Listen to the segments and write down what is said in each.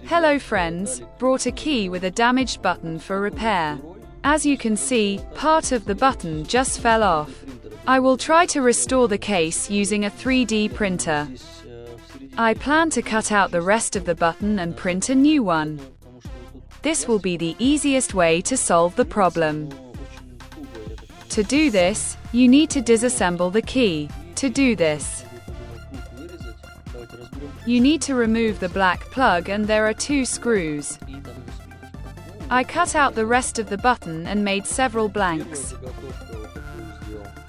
Hello friends, brought a key with a damaged button for repair. As you can see, part of the button just fell off. I will try to restore the case using a 3D printer. I plan to cut out the rest of the button and print a new one. This will be the easiest way to solve the problem. To do this, you need to disassemble the key. To do this, you need to remove the black plug and there are 2 screws. I cut out the rest of the button and made several blanks.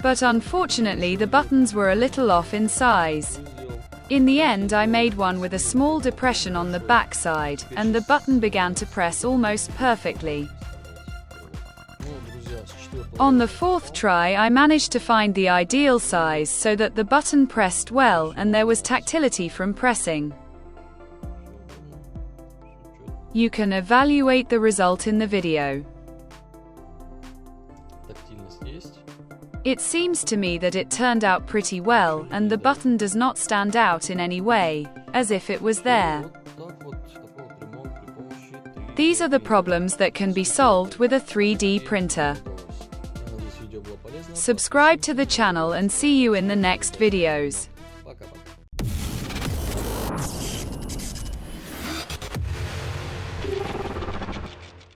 But unfortunately the buttons were a little off in size. In the end I made one with a small depression on the back side, and the button began to press almost perfectly. On the 4th try I managed to find the ideal size so that the button pressed well and there was tactility from pressing. You can evaluate the result in the video. It seems to me that it turned out pretty well, and the button does not stand out in any way, as if it was there. These are the problems that can be solved with a 3D printer. Subscribe to the channel and see you in the next videos.